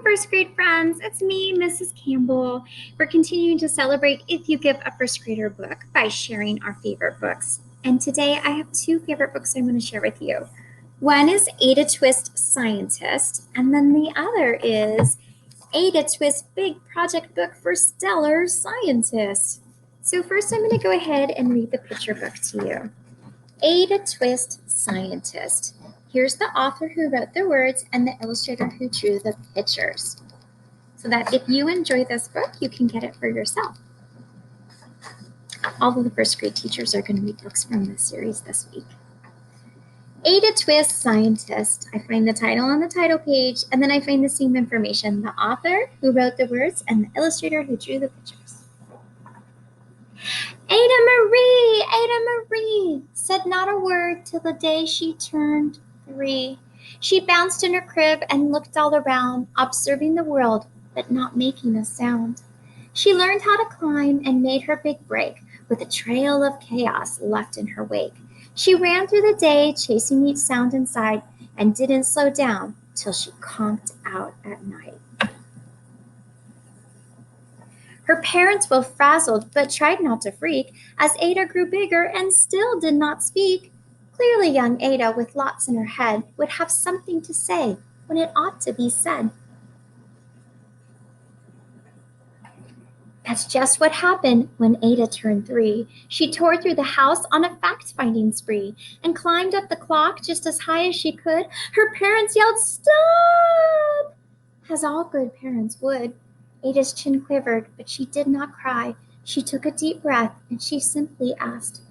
first grade friends, it's me, Mrs. Campbell. We're continuing to celebrate If You Give a First Grader Book by sharing our favorite books. And today I have two favorite books I'm going to share with you. One is Ada Twist Scientist, and then the other is Ada Twist Big Project Book for Stellar Scientists. So first I'm going to go ahead and read the picture book to you. Ada Twist Scientist. Here's the author who wrote the words and the illustrator who drew the pictures. So that if you enjoy this book, you can get it for yourself. All of the first grade teachers are going to read books from this series this week. Ada Twist Scientist. I find the title on the title page, and then I find the same information, the author who wrote the words and the illustrator who drew the pictures. Ada Marie, said not a word till the day she turned 3. She bounced in her crib and looked all around, observing the world, but not making a sound. She learned how to climb and made her big break, with a trail of chaos left in her wake. She ran through the day, chasing each sound inside, and didn't slow down till she conked out at night. Her parents were frazzled, but tried not to freak, as Ada grew bigger and still did not speak. Clearly young Ada, with lots in her head, would have something to say when it ought to be said. That's just what happened when Ada turned 3. She tore through the house on a fact-finding spree and climbed up the clock just as high as she could. Her parents yelled, "Stop!" as all good parents would. Ada's chin quivered, but she did not cry. She took a deep breath and she simply asked,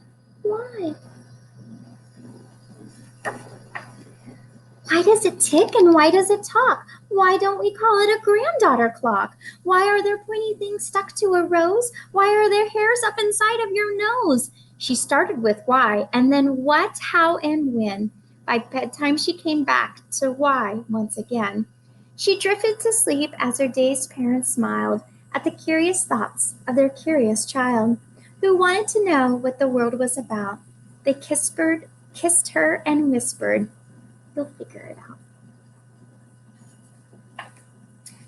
"Why?" Why does it tick and why does it talk? Why don't we call it a granddaughter clock? Why are there pointy things stuck to a rose? Why are there hairs up inside of your nose? She started with why, and then what, how, and when. By bedtime, she came back to why once again. She drifted to sleep as her dazed parents smiled at the curious thoughts of their curious child, who wanted to know what the world was about. They kissed her and whispered, "You'll figure it out."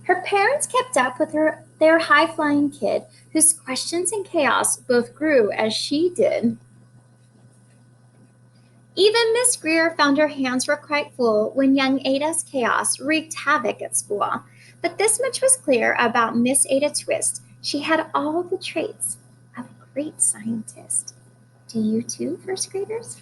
Her parents kept up with their high-flying kid, whose questions and chaos both grew as she did. Even Miss Greer found her hands were quite full when young Ada's chaos wreaked havoc at school. But this much was clear about Miss Ada Twist. She had all the traits of a great scientist. Do you too, first graders?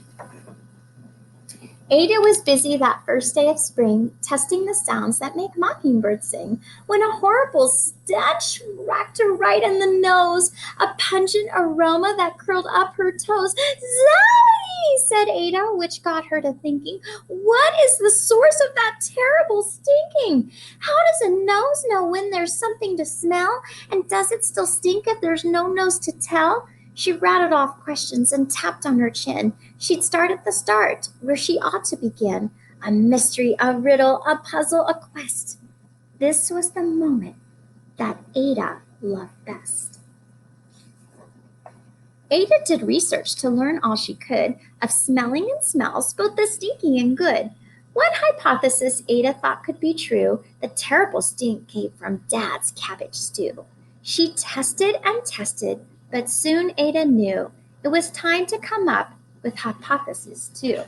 Ada was busy that first day of spring, testing the sounds that make mockingbirds sing, when a horrible stench racked her right in the nose, a pungent aroma that curled up her toes. "Zoe!" said Ada, which got her to thinking, "What is the source of that terrible stinking? How does a nose know when there's something to smell? And does it still stink if there's no nose to tell?" She rattled off questions and tapped on her chin. She'd start at the start, where she ought to begin. A mystery, a riddle, a puzzle, a quest. This was the moment that Ada loved best. Ada did research to learn all she could of smelling and smells, both the stinky and good. One hypothesis Ada thought could be true: the terrible stink came from Dad's cabbage stew. She tested and tested, but soon Ada knew it was time to come up with hypothesis 2.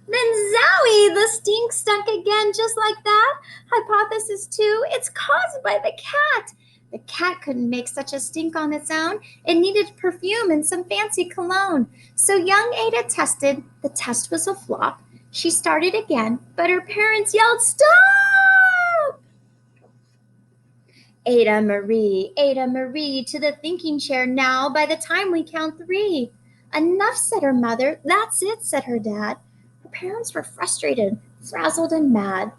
"Then Zowie, the stink stunk again just like that? Hypothesis 2, it's caused by the cat." The cat couldn't make such a stink on its own. It needed perfume and some fancy cologne. So young Ada tested. The test was a flop. She started again, but her parents yelled, "Stop!" Ada Marie, to the thinking chair now by the time we count 3. "Enough," said her mother. "That's it," said her dad. Her parents were frustrated, frazzled, and mad.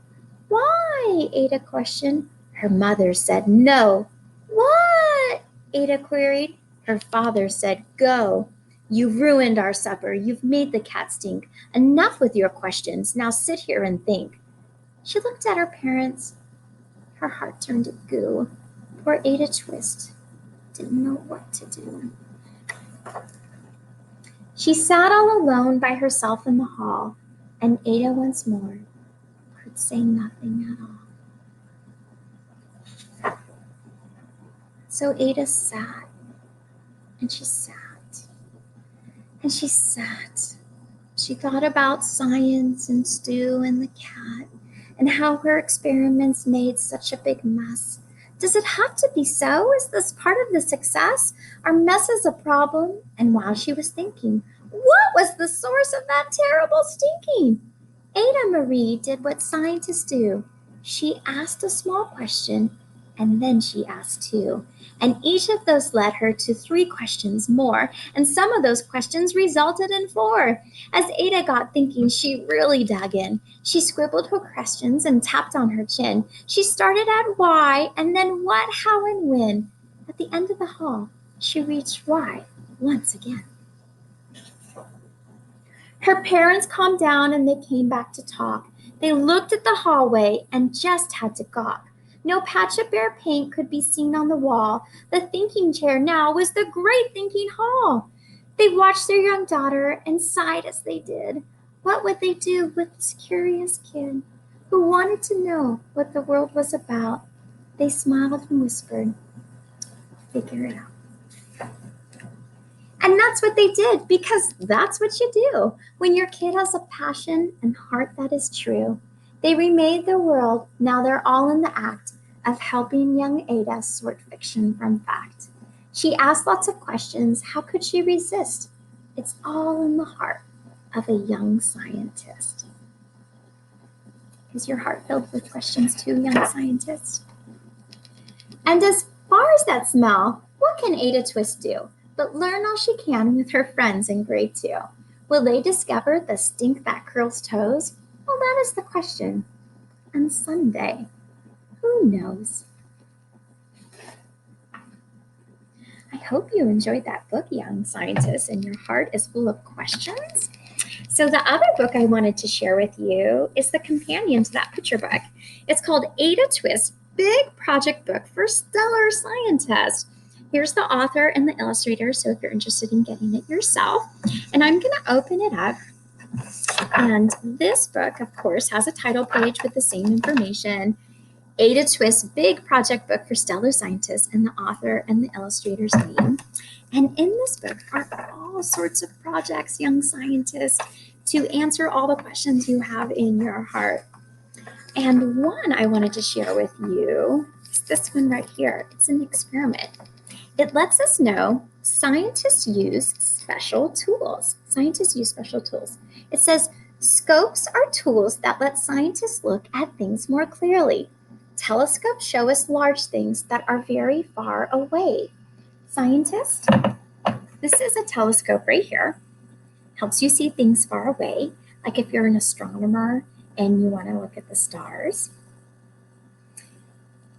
"Why?" Ada questioned. Her mother said, "No." "What?" Ada queried. Her father said, "Go. You've ruined our supper. You've made the cat stink. Enough with your questions. Now sit here and think." She looked at her parents. Her heart turned to goo. Poor Ada Twist didn't know what to do. She sat all alone by herself in the hall, and Ada once more could say nothing at all. So Ada sat, and she sat, and she sat. She thought about science and Stu and the cat, and how her experiments made such a big mess. Does it have to be so? Is this part of the success? Are messes a problem? And while she was thinking, what was the source of that terrible stinking? Ada Marie did what scientists do. She asked a small question, and then she asked two. And each of those led her to three questions more, and some of those questions resulted in four. As Ada got thinking, she really dug in. She scribbled her questions and tapped on her chin. She started at why, and then what, how, and when. At the end of the hall, she reached why once again. Her parents calmed down and they came back to talk. They looked at the hallway and just had to gawk. No patch of bare paint could be seen on the wall. The thinking chair now was the great thinking hall. They watched their young daughter and sighed as they did. What would they do with this curious kid who wanted to know what the world was about? They smiled and whispered, figure it out. And that's what they did, because that's what you do when your kid has a passion and heart that is true. They remade the world. Now they're all in the act of helping young Ada sort fiction from fact. She asked lots of questions. How could she resist? It's all in the heart of a young scientist. Is your heart filled with questions too, young scientist? And as far as that smell, what can Ada Twist do but learn all she can with her friends in grade 2? Will they discover the stink that curls toes? Well, that is the question. And someday, who knows? I hope you enjoyed that book, young scientist, and your heart is full of questions. So the other book I wanted to share with you is the companion to that picture book. It's called Ada Twist, Big Project Book for Stellar Scientists. Here's the author and the illustrator, so if you're interested in getting it yourself. And I'm going to open it up. And this book, of course, has a title page with the same information. Ada Twist, Big Project Book for Stellar Scientists, and the author and the illustrator's name. And in this book are all sorts of projects, young scientists, to answer all the questions you have in your heart. And one I wanted to share with you is this one right here. It's an experiment. It lets us know scientists use special tools. Scientists use special tools. It says, scopes are tools that let scientists look at things more clearly. Telescopes show us large things that are very far away. Scientists, this is a telescope right here. Helps you see things far away, like if you're an astronomer and you want to look at the stars.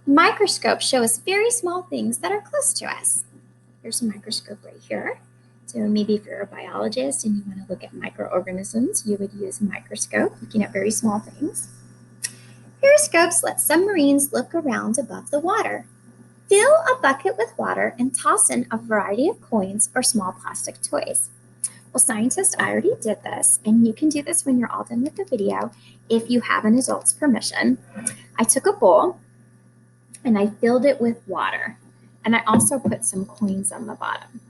Microscopes show us very small things that are close to us. Here's a microscope right here. So maybe if you're a biologist and you want to look at microorganisms, you would use a microscope, looking at very small things. Periscopes let submarines look around above the water. Fill a bucket with water and toss in a variety of coins or small plastic toys. Well, scientists, I already did this, and you can do this when you're all done with the video if you have an adult's permission. I took a bowl and I filled it with water, and I also put some coins on the bottom.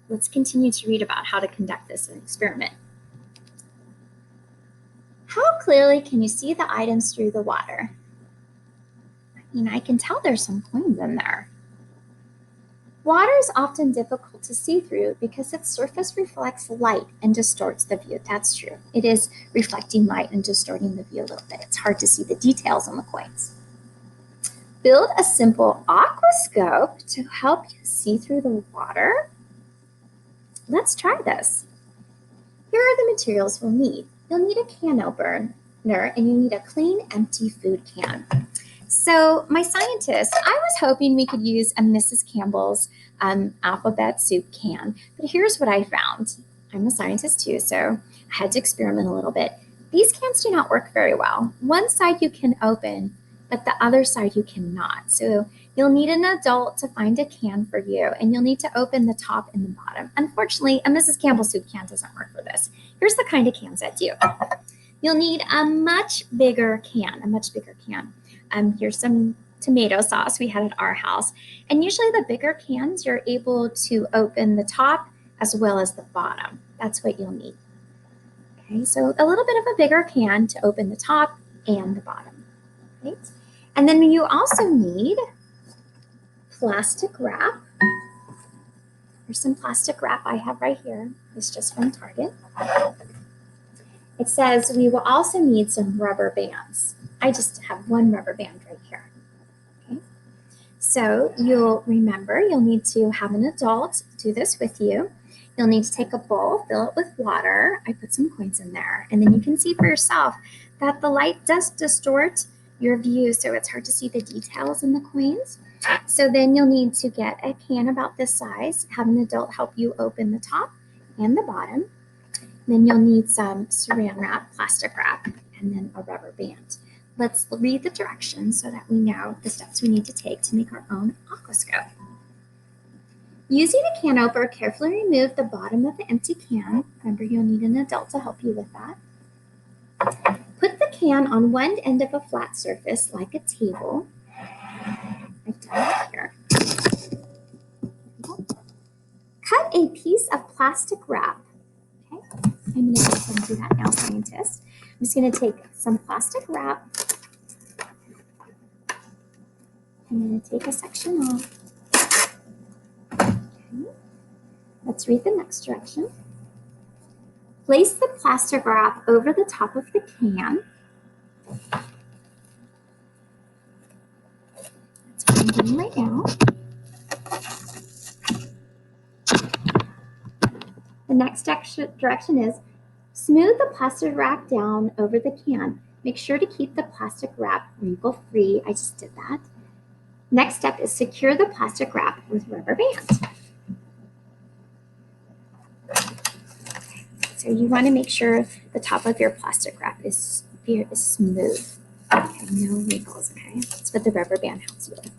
Let's continue to read about how to conduct this experiment. How clearly can you see the items through the water? I can tell there's some coins in there. Water is often difficult to see through because its surface reflects light and distorts the view. That's true. It is reflecting light and distorting the view a little bit. It's hard to see the details on the coins. Build a simple aquascope to help you see through the water. Let's try this. Here are the materials we'll need. You'll need a can opener and you need a clean, empty food can. So my scientist, I was hoping we could use a Mrs. Campbell's alphabet soup can, but here's what I found. I'm a scientist too, so I had to experiment a little bit. These cans do not work very well. One side you can open, but the other side you cannot. So you'll need an adult to find a can for you, and you'll need to open the top and the bottom. Unfortunately, a Mrs. Campbell's soup can doesn't work for this. Here's the kind of cans that do. You'll need a much bigger can, Here's some tomato sauce we had at our house. And usually the bigger cans, you're able to open the top as well as the bottom. That's what you'll need. Okay, so a little bit of a bigger can to open the top and the bottom. Right? And then you also need plastic wrap. There's some plastic wrap I have right here. It's just from Target. It says we will also need some rubber bands. I just have one rubber band right here. Okay. So you'll need to have an adult do this with you. You'll need to take a bowl, fill it with water. I put some coins in there. And then you can see for yourself that the light does distort your view, so it's hard to see the details in the coins. So then you'll need to get a can about this size, have an adult help you open the top and the bottom. Then you'll need some saran wrap, plastic wrap, and then a rubber band. Let's read the directions so that we know the steps we need to take to make our own aquascope. Using a can opener, carefully remove the bottom of the empty can. Remember, you'll need an adult to help you with that. Put the can on one end of a flat surface like a table. I've done it here. Cut a piece of plastic wrap. Okay, I'm going to go ahead and do that now, scientists. I'm just going to take some plastic wrap. I'm going to take a section off. Okay. Let's read the next direction. Place the plastic wrap over the top of the can. That's what I'm doing right now. The next direction is smooth the plastic wrap down over the can. Make sure to keep the plastic wrap wrinkle-free. I just did that. Next step is secure the plastic wrap with rubber bands. So you want to make sure the top of your plastic wrap is smooth. Okay, no wrinkles, okay? That's what the rubber band helps you with.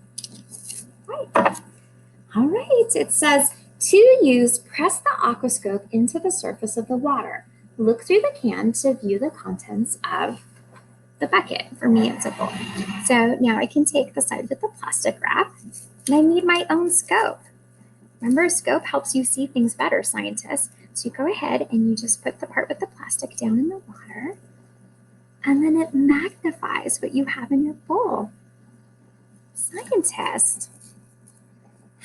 All right, it says to use, press the aquascope into the surface of the water. Look through the can to view the contents of the bucket. For me, it's a bowl. So now I can take the side with the plastic wrap, and I need my own scope. Remember, a scope helps you see things better, scientists. So you go ahead and you just put the part with the plastic down in the water, and then it magnifies what you have in your bowl. Scientists,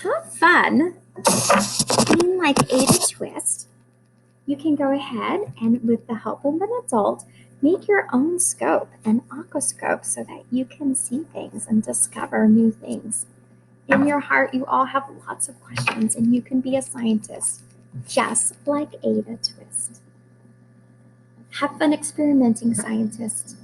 have fun. Being like Ada Twist, you can go ahead and, with the help of an adult, make your own scope, an aquascope, so that you can see things and discover new things. In your heart, you all have lots of questions, and you can be a scientist, just like Ada Twist. Have fun experimenting, scientists.